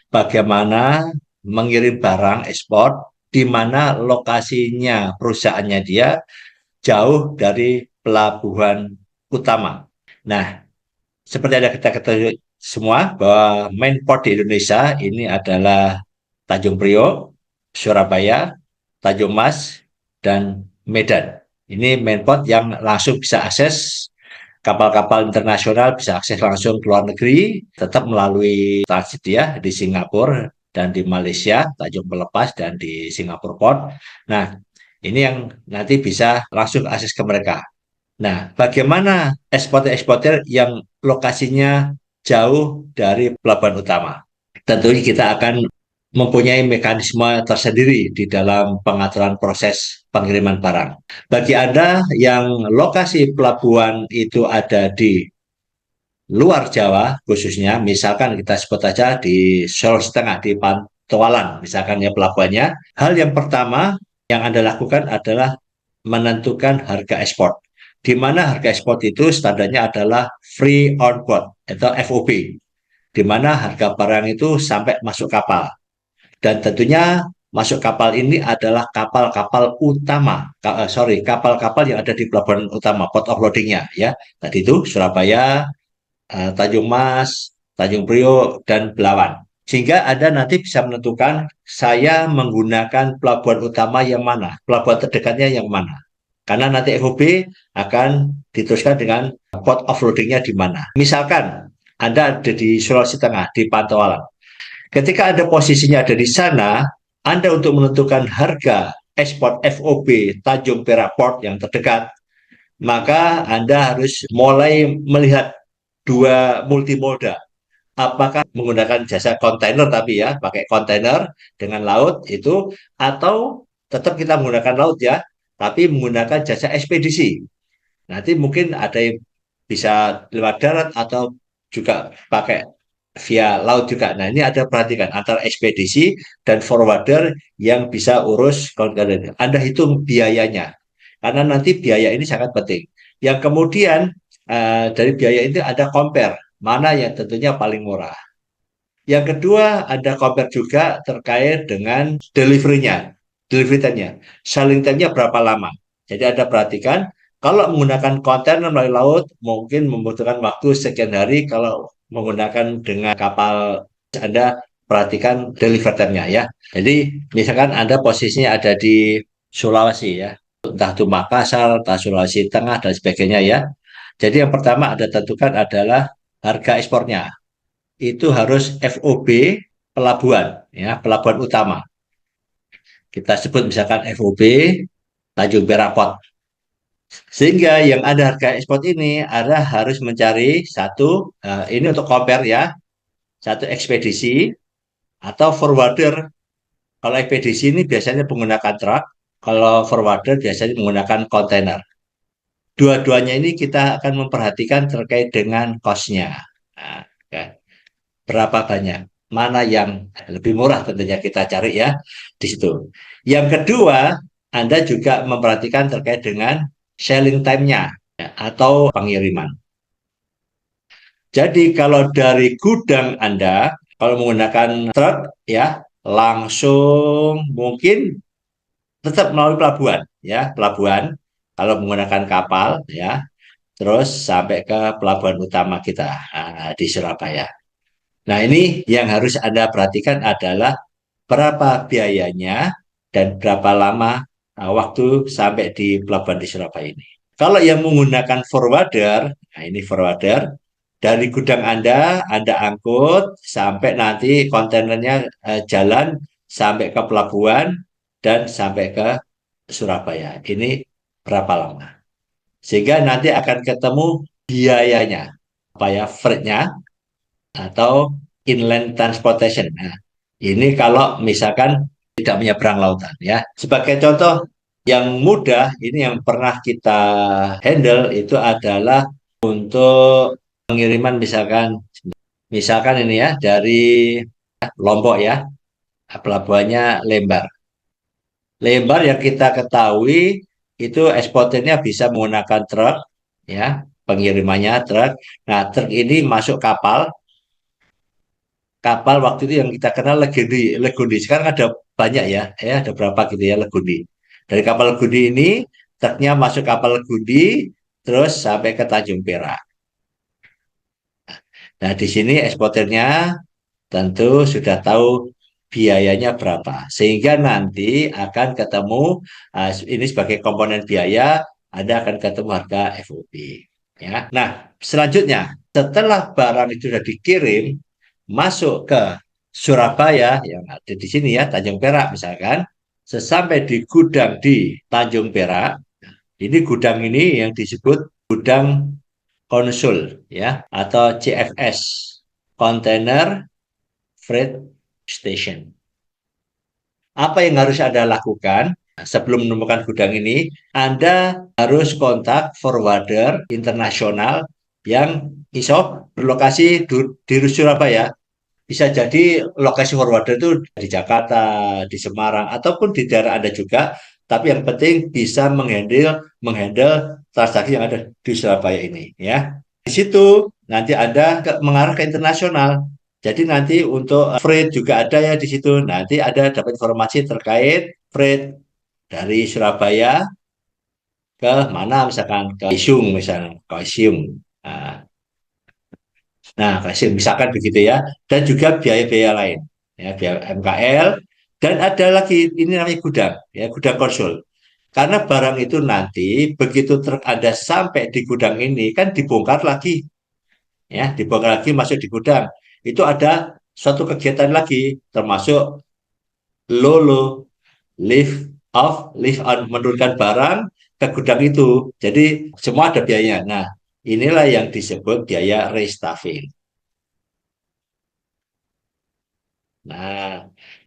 bagaimana mengirim barang ekspor di mana lokasinya perusahaannya dia jauh dari pelabuhan utama. Nah, seperti ada kita ketahui semua bahwa main port di Indonesia ini adalah Tanjung Priok, Surabaya, Tanjung Mas, dan Medan. Ini main port yang langsung bisa akses kapal-kapal internasional, bisa akses langsung ke luar negeri, tetap melalui transit ya di Singapura dan di Malaysia, Tanjung Pelepas dan di Singapura Port. Nah, ini yang nanti bisa langsung akses ke mereka. Nah, bagaimana eksportir-eksportir yang lokasinya jauh dari pelabuhan utama? Tentunya kita akan mempunyai mekanisme tersendiri di dalam pengaturan proses pengiriman barang. Bagi Anda yang lokasi pelabuhan itu ada di luar Jawa, khususnya, misalkan kita sebut aja di Sulawesi Tengah, di Pantualan, misalkan ya pelabuhannya, hal yang pertama yang Anda lakukan adalah menentukan harga ekspor. Di mana harga ekspor itu standarnya adalah free on board atau FOB, di mana harga barang itu sampai masuk kapal. Dan tentunya masuk kapal ini adalah kapal-kapal utama, kapal-kapal yang ada di pelabuhan utama, port of loading-nya ya. Tadi itu Surabaya, Tanjung Mas, Tanjung Priok, dan Belawan. Sehingga Anda nanti bisa menentukan saya menggunakan pelabuhan utama yang mana, pelabuhan terdekatnya yang mana. Karena nanti FOB akan diteruskan dengan port of loading-nya di mana. Misalkan Anda ada di Sulawesi Tengah, di Pantaualan. Ketika Anda posisinya ada di sana, Anda untuk menentukan harga ekspor FOB Tanjung Perak Port yang terdekat, maka Anda harus mulai melihat dua multimoda. Apakah menggunakan jasa kontainer tapi ya, pakai kontainer dengan laut itu, atau tetap kita menggunakan laut ya, tapi menggunakan jasa ekspedisi. Nanti mungkin ada yang bisa lewat darat atau juga pakai via laut juga. Nah, ini ada perhatikan antara ekspedisi dan forwarder yang bisa urus kontainer. Anda hitung biayanya. Karena nanti biaya ini sangat penting. Yang kemudian dari biaya itu ada compare, mana yang tentunya paling murah. Yang kedua ada compare juga terkait dengan delivery-nya, delivery time-nya, selling time-nya berapa lama. Jadi ada perhatikan, kalau menggunakan kontainer melalui laut mungkin membutuhkan waktu sekian hari, kalau menggunakan dengan kapal Anda perhatikan delivery time-nya ya. Jadi misalkan Anda posisinya ada di Sulawesi ya, entah itu Makassar, entah Sulawesi Tengah dan sebagainya ya. Jadi yang pertama Anda tentukan adalah harga ekspornya. Itu harus FOB pelabuhan ya, pelabuhan utama. Kita sebut misalkan FOB Tanjung Perak Port. Sehingga yang ada harga ekspor ini ada harus mencari satu, ini untuk compare ya, satu ekspedisi atau forwarder. Kalau ekspedisi ini biasanya menggunakan truk, kalau forwarder biasanya menggunakan kontainer. Dua-duanya ini kita akan memperhatikan terkait dengan cost-nya. Nah, ya. Berapa banyak? Mana yang lebih murah tentunya kita cari ya di situ. Yang kedua, Anda juga memperhatikan terkait dengan selling time-nya ya, atau pengiriman. Jadi kalau dari gudang Anda, kalau menggunakan truk ya, langsung mungkin tetap melalui pelabuhan ya, pelabuhan kalau menggunakan kapal ya, terus sampai ke pelabuhan utama kita di Surabaya. Nah, ini yang harus Anda perhatikan adalah berapa biayanya dan berapa lama waktu sampai di pelabuhan di Surabaya ini. Kalau yang menggunakan forwarder, nah ini forwarder, dari gudang Anda angkut sampai nanti kontainernya jalan sampai ke pelabuhan dan sampai ke Surabaya. Ini berapa lama? Sehingga nanti akan ketemu biayanya, apa ya, freight-nya atau inland transportation. Nah, ini kalau misalkan tidak menyeberang lautan ya. Sebagai contoh yang mudah ini yang pernah kita handle itu adalah untuk pengiriman misalkan ini ya dari Lombok ya, pelabuhannya Lembar. Lembar yang kita ketahui itu ekspornya bisa menggunakan truk ya, pengirimannya truk. Nah, truk ini masuk kapal kapal waktu itu yang kita kenal Legundi. Legundi sekarang ada banyak ya, ada berapa gitu ya Legundi. Dari kapal Legundi ini truknya masuk kapal Legundi terus sampai ke Tanjung Perak. Nah, di sini eksportirnya tentu sudah tahu biayanya berapa. Sehingga nanti akan ketemu ini sebagai komponen biaya, Anda akan ketemu harga FOB. Ya. Nah, selanjutnya setelah barang itu sudah dikirim masuk ke Surabaya yang ada di sini ya, Tanjung Perak misalkan, sesampai di gudang di Tanjung Perak, ini gudang ini yang disebut gudang konsul ya atau CFS, Container Freight Station. Apa yang harus Anda lakukan sebelum menemukan gudang ini? Anda harus kontak forwarder internasional yang iso berlokasi di Surabaya. Bisa jadi lokasi forwarder itu di Jakarta, di Semarang, ataupun di daerah Anda juga. Tapi yang penting bisa menghandle transaksi yang ada di Surabaya ini. Ya, di situ nanti Anda mengarah ke internasional. Jadi nanti untuk freight juga ada ya di situ. Nanti ada dapat informasi terkait freight dari Surabaya ke mana misalkan ke Isiung misalnya ke Isiung. Nah, misalkan begitu ya. Dan juga biaya-biaya lain. Ya, biaya MKL. Dan ada lagi, ini namanya gudang. Ya, gudang konsul. Karena barang itu nanti, begitu truk Anda sampai di gudang ini, kan dibongkar lagi. Ya, dibongkar lagi masuk di gudang. Itu ada suatu kegiatan lagi, termasuk lolo, lift on, menurunkan barang ke gudang itu. Jadi, semua ada biayanya. Nah, inilah yang disebut biaya restafing. Nah,